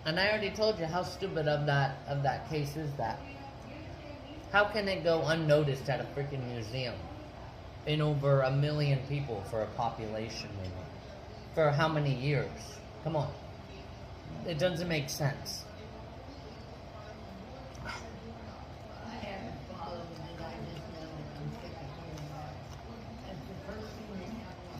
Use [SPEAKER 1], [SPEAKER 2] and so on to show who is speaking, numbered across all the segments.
[SPEAKER 1] And I already told you how stupid of that case is that. How can it go unnoticed at a freaking museum in over 1 million people for a population maybe? For how many years? Come on. It doesn't make sense.
[SPEAKER 2] I haven't followed it. I just know that I'm sick of hearing about it. That's the first thing that happened.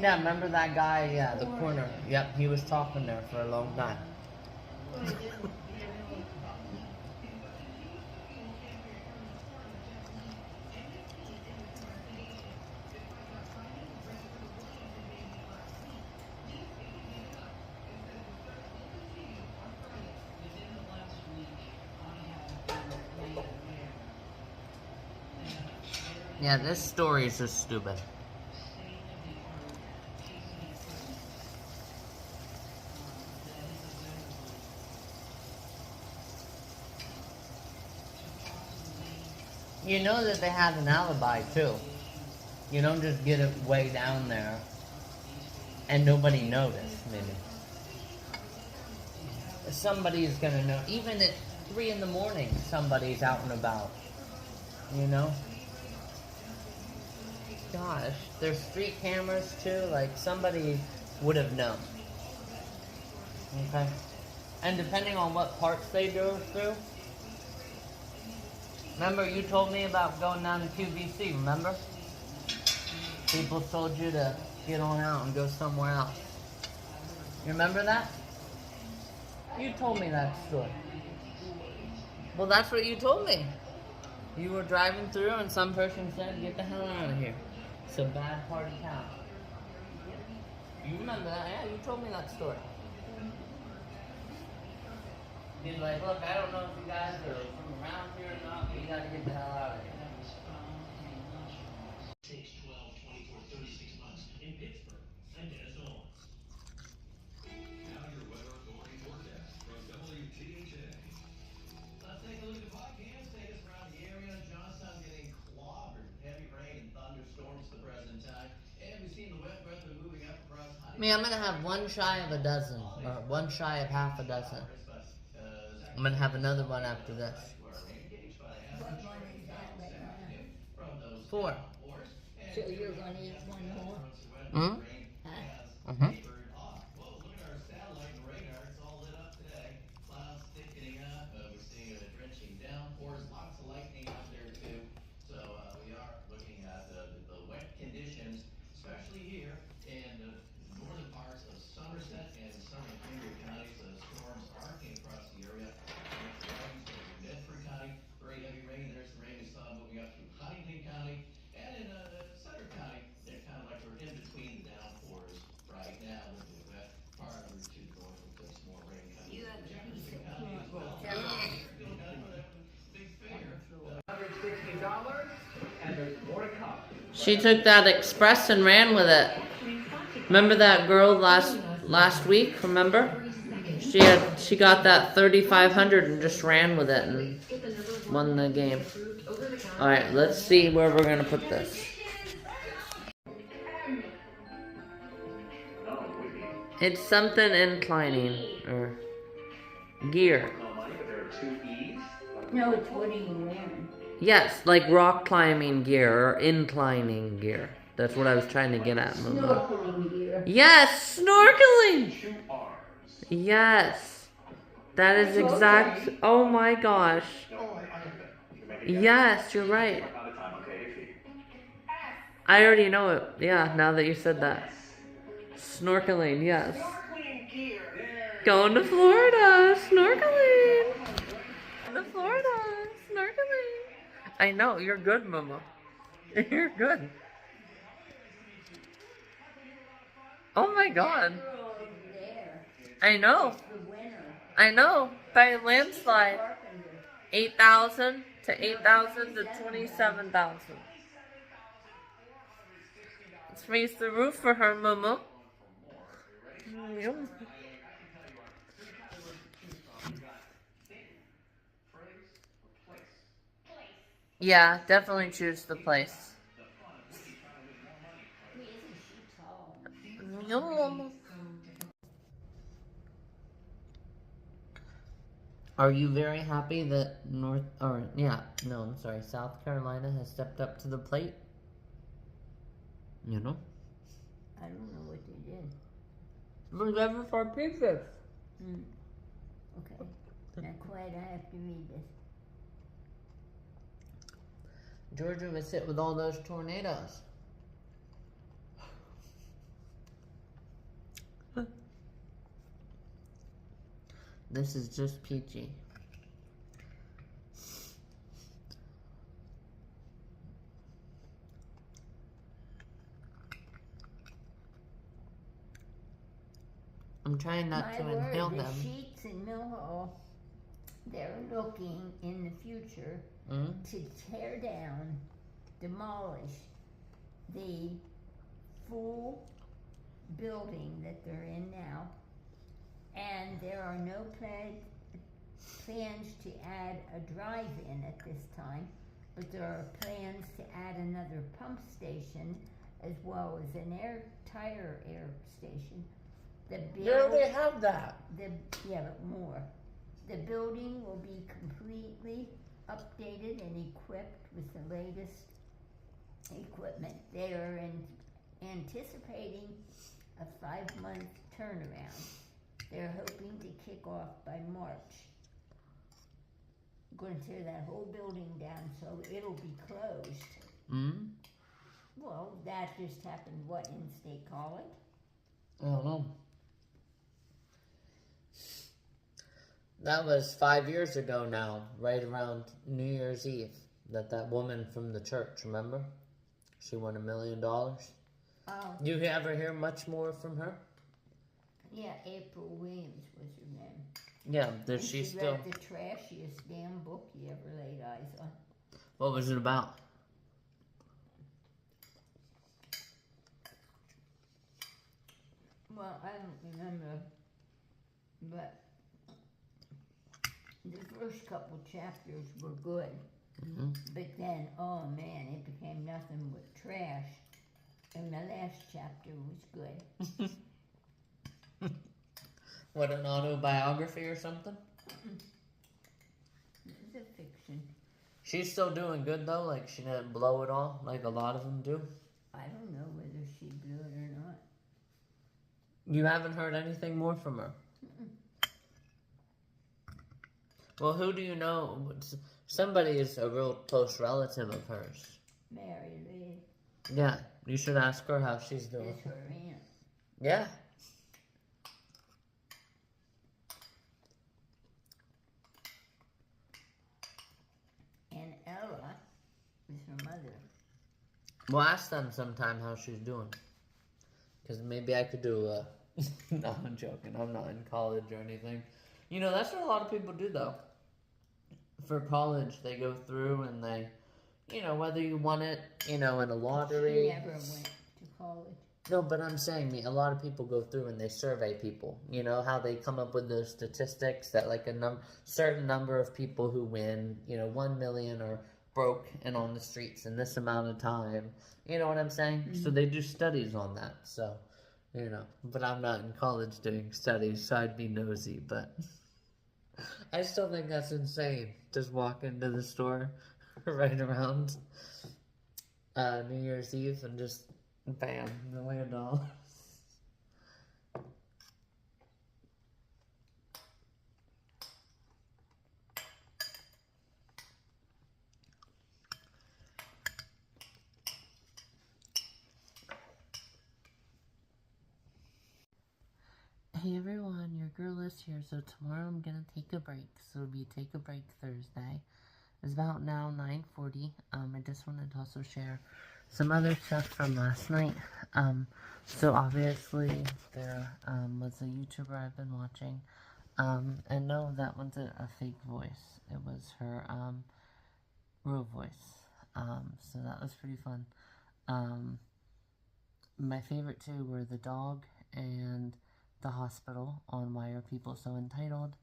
[SPEAKER 1] Yeah, remember that guy? Yeah, the corner. Yep, he was talking there for a long time. Yeah, this story is just stupid. You know that they had an alibi too. You don't just get it way down there and nobody noticed, maybe. Somebody's gonna know. Even at 3 in the morning, somebody's out and about. You know? Gosh, there's street cameras too. Like, somebody would have known. Okay? And depending on what parts they drove through. Remember, you told me about going down to QVC, remember? People told you to get on out and go somewhere else. You remember that? You told me that story. Well, that's what you told me. You were driving through and some person said, get the hell out of here. It's a bad part of town. You remember that? Yeah, you told me that story. You're like, look, I don't know if you guys are from around here or not, but you gotta get the hell out of here.
[SPEAKER 3] Takes 12, 24, 36 months in Pittsburgh. I'm Dennis Owens. Now your weather authority forecast from WTHA. Let's take a look at the podcast status around the area. Johnstown getting clobbered with heavy rain and thunderstorms at the present time. And we've seen the wet weather moving up across Huntington.
[SPEAKER 1] I'm gonna have one shy of a dozen, or one shy of half a dozen. I'm gonna have another one after this.
[SPEAKER 2] What one is that right now?
[SPEAKER 1] 4.
[SPEAKER 2] So you're going to eat one more?
[SPEAKER 1] Hmm?
[SPEAKER 2] Huh?
[SPEAKER 1] Mm-hmm.
[SPEAKER 3] Well, look at our satellite and radar. It's all lit up today. Clouds thickening up. We're seeing drenching downpours. Lots of lightning out there too. So we are looking at the wet conditions, especially here in the northern parts of Somerset and southern Cambria counties. Storms arcing across the area. Medford County, very heavy rain. There's the rain we saw moving up through Huntington County. And in Sutter County, they're kind of like we're in between the downpours right now. With the wet part of Route 2 north, with some more rain coming.
[SPEAKER 2] You have a piece of
[SPEAKER 3] County as well. Big figure.
[SPEAKER 4] $160, and there's more to come.
[SPEAKER 1] She took that express and ran with it. Remember that girl last week? Remember? She got that 3,500 and just ran with it and won the game. All right, let's see where we're gonna put this. It's something inclining or gear.
[SPEAKER 2] No, it's what are you wearing?
[SPEAKER 1] Yes, like rock climbing gear or inclining gear. That's what I was trying to get at, Mama.
[SPEAKER 2] Snorkeling gear.
[SPEAKER 1] Yes, snorkeling. Yes, that is exact. Oh my gosh. Yes, you're right. I already know it. Yeah, now that you said that. Snorkeling, yes. Going to Florida, snorkeling. Going to Florida, snorkeling. I know, you're good, Mama. You're good. Oh my God. I know. I know. By a landslide. 8,000 to 8,000 to 27,000. Let's raise the roof for her, Mama. Yeah, definitely choose the place.
[SPEAKER 2] Isn't she tall?
[SPEAKER 1] No. Are you very happy that South Carolina has stepped up to the plate? You know?
[SPEAKER 2] I don't know what they did.
[SPEAKER 1] We're never for pieces.
[SPEAKER 2] Okay. Not quite. I have to read this.
[SPEAKER 1] Georgia was hit with all those tornadoes. This is just peachy. I'm trying not to inhale
[SPEAKER 2] the
[SPEAKER 1] them.
[SPEAKER 2] Sheets and Millhall, they're looking in the future to tear down, demolish the full building that they're in now, and there are no plans to add a drive-in at this time, but there are plans to add another pump station as well as an tire air station.
[SPEAKER 1] They already have that.
[SPEAKER 2] Yeah, but more. The building will be completely updated and equipped with the latest equipment. They are anticipating a 5-month turnaround. They're hoping to kick off by March. Going to tear that whole building down so it'll be closed. Well, that just happened, in State College?
[SPEAKER 1] I don't know. That was 5 years ago now, right around New Year's Eve, that woman from the church, remember? She won $1 million. Oh. You ever hear much more from her?
[SPEAKER 2] Yeah, April Williams was her name.
[SPEAKER 1] Yeah, does she still...
[SPEAKER 2] read the trashiest damn book you ever laid eyes on.
[SPEAKER 1] What was it about?
[SPEAKER 2] Well, I don't remember, but the first couple chapters were good. But then, oh man, it became nothing but trash. And the last chapter was good.
[SPEAKER 1] What, an autobiography or something?
[SPEAKER 2] It was a fiction.
[SPEAKER 1] She's still doing good though? Like she didn't blow it all like a lot of them do?
[SPEAKER 2] I don't know whether she blew it or not.
[SPEAKER 1] You haven't heard anything more from her? Well, who do you know? Somebody is a real close relative of hers.
[SPEAKER 2] Mary Lee.
[SPEAKER 1] Yeah, you should ask her how she's doing.
[SPEAKER 2] It's her aunt.
[SPEAKER 1] Yeah.
[SPEAKER 2] And Ella is her mother.
[SPEAKER 1] Well, ask them sometime how she's doing. Because maybe I could do a... No, I'm joking. I'm not in college or anything. You know, that's what a lot of people do, though. For college, they go through and they... You know, whether you won it, you know, in a lottery...
[SPEAKER 2] She never went to college.
[SPEAKER 1] No, but I'm saying a lot of people go through and they survey people. You know, how they come up with those statistics that, like, a certain number of people who win, you know, 1 million are broke and on the streets in this amount of time. You know what I'm saying? So they do studies on that, so... You know, but I'm not in college doing studies, so I'd be nosy, but I still think that's insane. Just walk into the store right around New Year's Eve and just, bam, $1 million. Hey everyone, your girl is here, so tomorrow I'm gonna take a break, so it'll be Take a Break Thursday. It's about now 9:40. I just wanted to also share some other stuff from last night. So obviously there was a YouTuber I've been watching, and no, that wasn't a fake voice. It was her real voice. So that was pretty fun. My favorite two were the dog and the hospital on Why Are People So Entitled.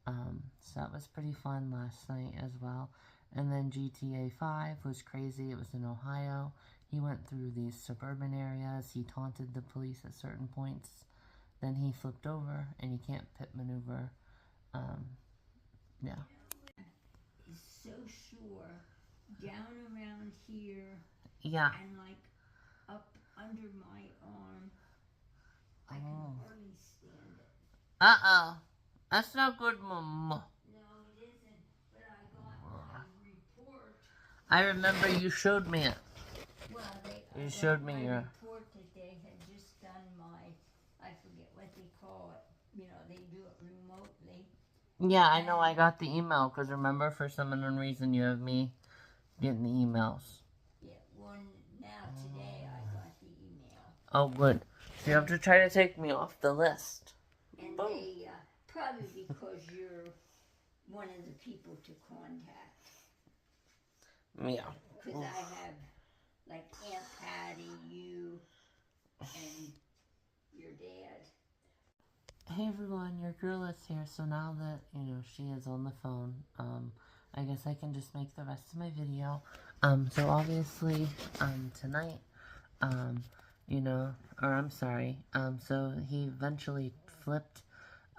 [SPEAKER 1] So that was pretty fun last night as well. And then GTA 5 was crazy. It was in Ohio. He went through these suburban areas. He taunted the police at certain points. Then he flipped over, and he can't pit maneuver. Yeah.
[SPEAKER 2] Is so sure down around here.
[SPEAKER 1] Yeah.
[SPEAKER 2] And like up under my arm. I can hardly stand it.
[SPEAKER 1] Uh-oh. That's not good, Mom.
[SPEAKER 2] No, it isn't. But I got my report.
[SPEAKER 1] I remember you showed me it.
[SPEAKER 2] Well,
[SPEAKER 1] you showed me your
[SPEAKER 2] report that they had just done I forget what they call it. You know, they do it remotely.
[SPEAKER 1] Yeah, I know. I got the email because remember, for some unknown reason, you have me getting the emails.
[SPEAKER 2] Yeah, now today I got the email.
[SPEAKER 1] Oh, good. So you have to try to take me off the list.
[SPEAKER 2] And they, probably because you're one of the people to contact.
[SPEAKER 1] Yeah.
[SPEAKER 2] Because I have, like, Aunt Patty, you, and your dad.
[SPEAKER 1] Hey everyone, your girl is here. So now that, she is on the phone, I guess I can just make the rest of my video. So obviously, tonight, so he eventually flipped,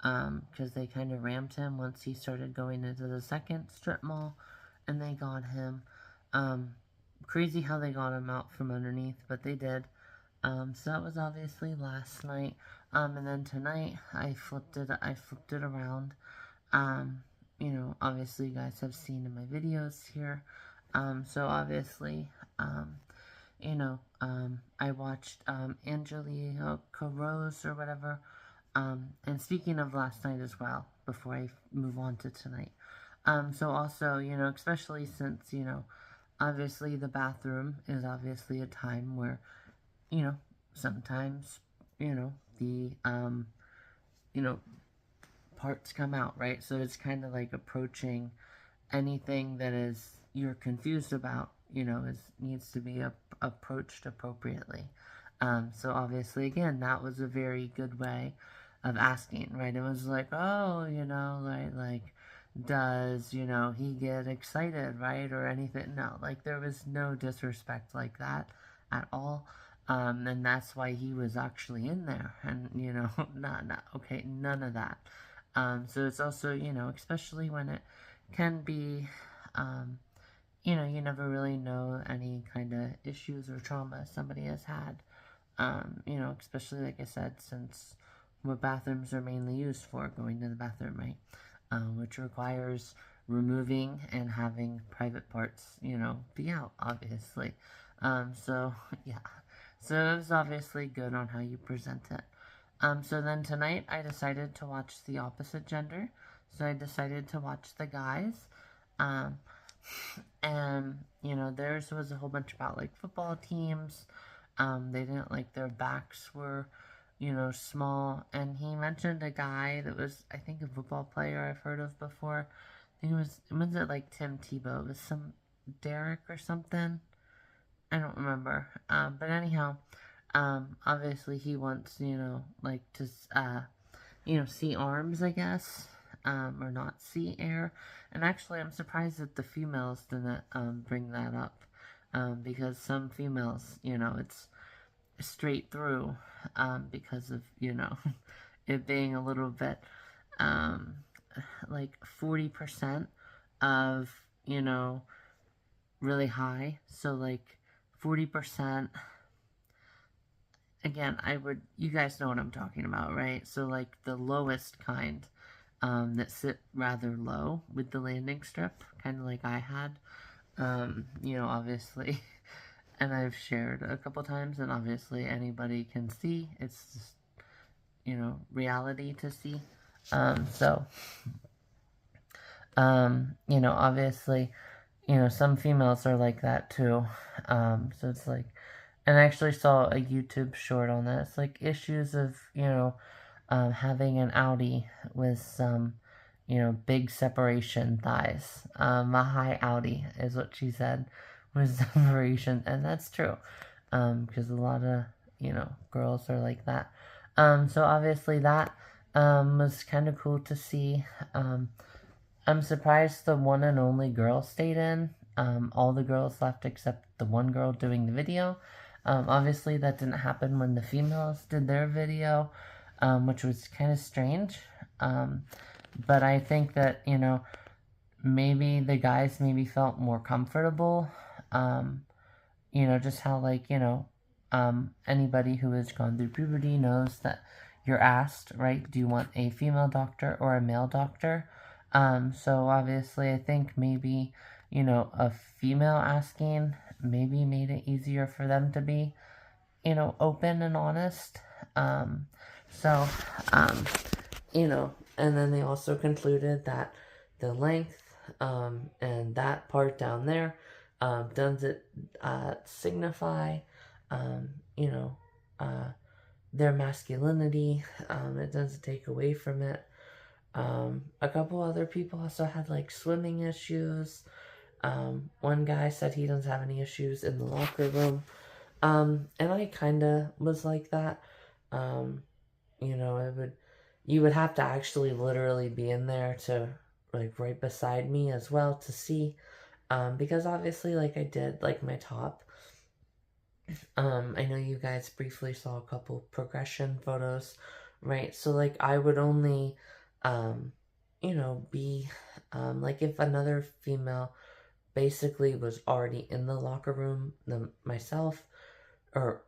[SPEAKER 1] because they kind of rammed him once he started going into the second strip mall, and they got him. Crazy how they got him out from underneath, but they did. So that was obviously last night. And then tonight I flipped it around. Obviously you guys have seen in my videos here. So obviously, I watched, Angelica Rose or whatever. And speaking of last night as well, before I move on to tonight. So also, especially since, obviously the bathroom is obviously a time where, sometimes, the, parts come out, right? So it's kind of like approaching anything that you're confused about, needs to be approached appropriately. So obviously, again, that was a very good way of asking, right? It was like, oh, does, he get excited, right? Or anything. No, there was no disrespect like that at all. And that's why he was actually in there. And, none of that. So it's also, especially when it can be, you never really know any kind of issues or trauma somebody has had. Especially, like I said, since what bathrooms are mainly used for, going to the bathroom, right? Which requires removing and having private parts, be out, obviously. So, yeah. So it was obviously good on how you present it. So then tonight I decided to watch the opposite gender. So I decided to watch the guys. And, theirs was a whole bunch about, football teams. They didn't, their backs were, small. And he mentioned a guy that was, I think, a football player I've heard of before. I think was it, Tim Tebow? It was some Derek or something. I don't remember. But anyhow, obviously he wants, to, see arms, I guess, or not see air. And actually, I'm surprised that the females didn't, bring that up, because some females, it's straight through, because of, it being a little bit, 40% of, really high. So, 40%, again, you guys know what I'm talking about, right? So, the lowest kind, that sit rather low with the landing strip, kind of like I had, obviously, and I've shared a couple times, and obviously anybody can see, it's just, reality to see, obviously, some females are like that too, so it's and I actually saw a YouTube short on that. It's issues of, having an Audi with some, big separation thighs. A high Audi is what she said, with separation, and that's true, because a lot of, girls are like that. So obviously that, was kind of cool to see, I'm surprised the one and only girl stayed in. All the girls left except the one girl doing the video. Obviously, that didn't happen when the females did their video, which was kind of strange. But I think that, you know, maybe the guys maybe felt more comfortable. You know, just how, like, you know, anybody who has gone through puberty knows that you're asked, right, do you want a female doctor or a male doctor? So obviously I think maybe, you know, a female asking maybe made it easier for them to be, you know, open and honest. So, you know, and then they also concluded that the length, and that part down there, doesn't signify, you know, their masculinity. It doesn't take away from it. A couple other people also had like swimming issues. One guy said he doesn't have any issues in the locker room. And I kind of was like that. You know, you would have to actually literally be in there to, like, right beside me as well to see. Because obviously, like, I did, like, my top. I know you guys briefly saw a couple progression photos, right? So, like, I would only, you know, be, like, if another female basically was already in the locker room, myself, or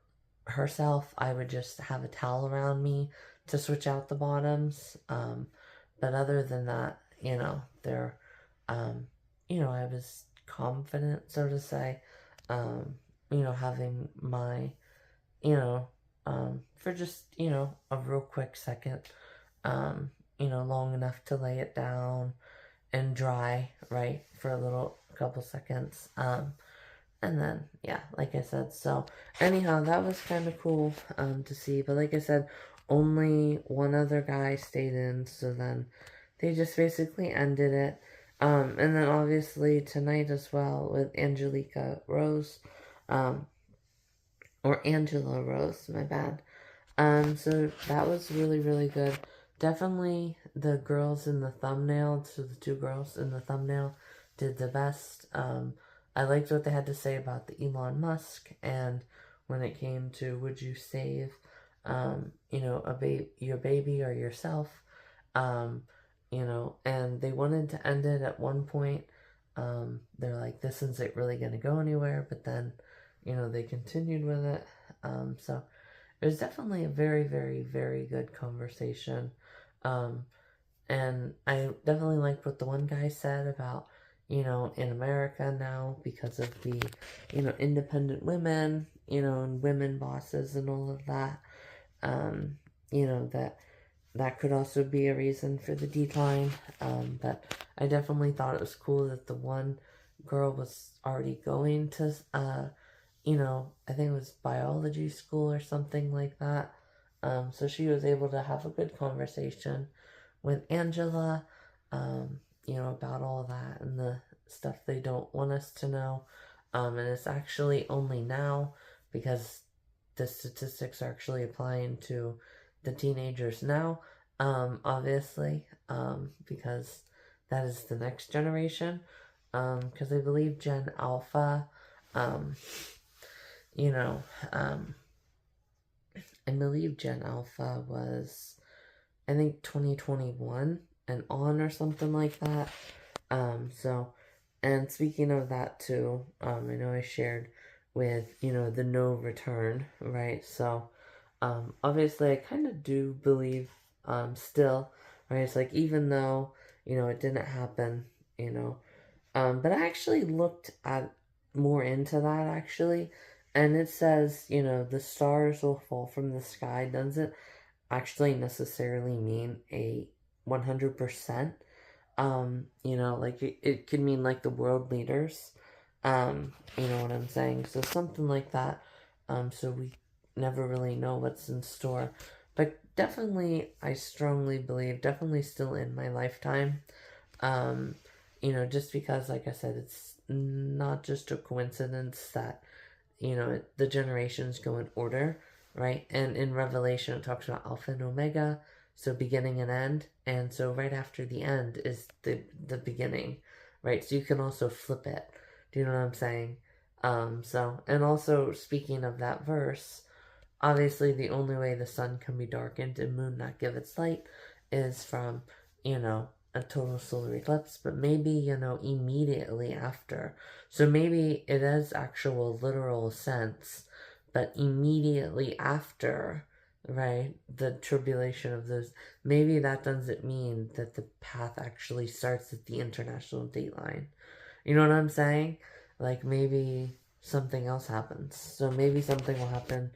[SPEAKER 1] herself, I would just have a towel around me to switch out the bottoms. But other than that, you know, you know, I was confident, so to say, you know, having my, you know, for just, you know, a real quick second, you know, long enough to lay it down and dry, right, for a couple seconds, and then, yeah, like I said, so, anyhow, that was kind of cool, to see, but like I said, only one other guy stayed in, so then they just basically ended it, and then obviously tonight as well with Angelica Rose, or Angela Rose, my bad, so that was really, really good. Definitely the girls in the thumbnail, so the two girls in the thumbnail did the best. I liked what they had to say about the Elon Musk, and when it came to would you save, you know, your baby or yourself, you know, and they wanted to end it at one point. They're like, this isn't really going to go anywhere, but then, you know, they continued with it. So it was definitely a very, very, very good conversation. And I definitely liked what the one guy said about, you know, in America now, because of the, you know, independent women, you know, and women bosses and all of that, you know, that could also be a reason for the decline. But I definitely thought it was cool that the one girl was already going to, you know, I think it was biology school or something like that. So she was able to have a good conversation with Angela, you know, about all that and the stuff they don't want us to know. And it's actually only now, because the statistics are actually applying to the teenagers now, obviously, because that is the next generation. Because I believe Gen Alpha, you know, I believe Gen Alpha was, I think, 2021 and on or something like that. So, and speaking of that too, I know I shared with, you know, the no return, right? So, obviously I kind of do believe, still, right? It's like, even though, you know, it didn't happen, you know, but I actually looked at more into that, actually, and it says, you know, the stars will fall from the sky doesn't actually necessarily mean a 100%. You know, like, it could mean, like, the world leaders, you know what I'm saying? So something like that. So we never really know what's in store. But definitely, I strongly believe, definitely still in my lifetime. You know, just because, like I said, it's not just a coincidence that, you know, the generations go in order, right? And in Revelation, it talks about Alpha and Omega. So beginning and end. And so right after the end is the beginning, right? So you can also flip it. Do you know what I'm saying? And also speaking of that verse, obviously the only way the sun can be darkened and moon not give its light is from, a total solar eclipse, but maybe, immediately after. So maybe it is actual literal sense, but immediately after, right, the tribulation of those, maybe that doesn't mean that the path actually starts at the international date line. You know what I'm saying? Like maybe something else happens. So maybe something will happen.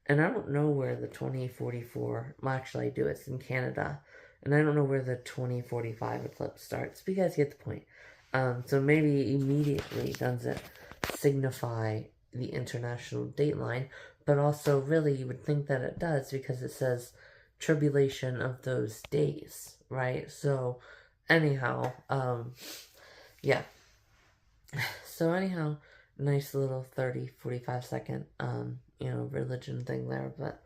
[SPEAKER 1] And I don't know where the 2044, well, actually I do, it's in Canada. And I don't know where the 2045 eclipse starts, but you guys get the point. So maybe immediately doesn't signify the international date line, but also really you would think that it does because it says tribulation of those days, right? So anyhow, yeah. So anyhow, nice little 30-45 second, religion thing there, but,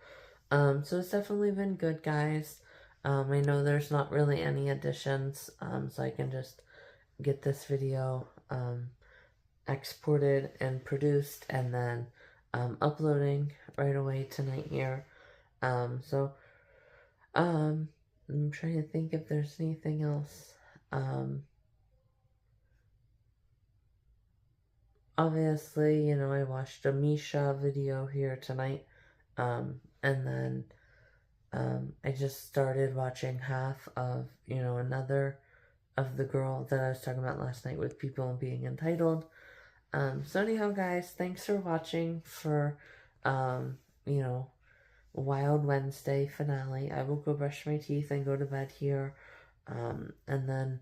[SPEAKER 1] so it's definitely been good, guys. I know there's not really any additions, so I can just get this video, exported and produced, and then, uploading right away tonight here. I'm trying to think if there's anything else, obviously, I watched a Misha video here tonight, and then, I just started watching half of, another of the girl that I was talking about last night with people being entitled. So anyhow, guys, thanks for watching for, Wild Wednesday finale. I will go brush my teeth and go to bed here, and then,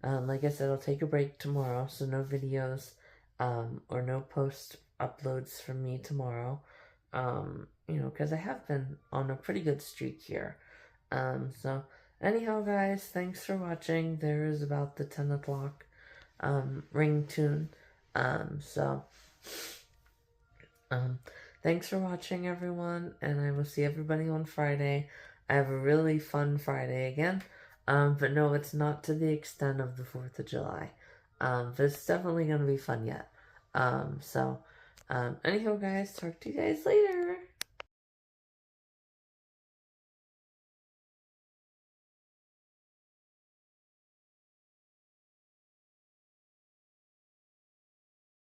[SPEAKER 1] like I said, I'll take a break tomorrow, so no videos, or no post uploads from me tomorrow, because I have been on a pretty good streak here. So anyhow, guys, thanks for watching. There is about the 10 o'clock, ring tune. Thanks for watching, everyone, and I will see everybody on Friday. I have a really fun Friday again, but no, it's not to the extent of the 4th of July, but it's definitely going to be fun yet. Anyhow, guys, talk to you guys later.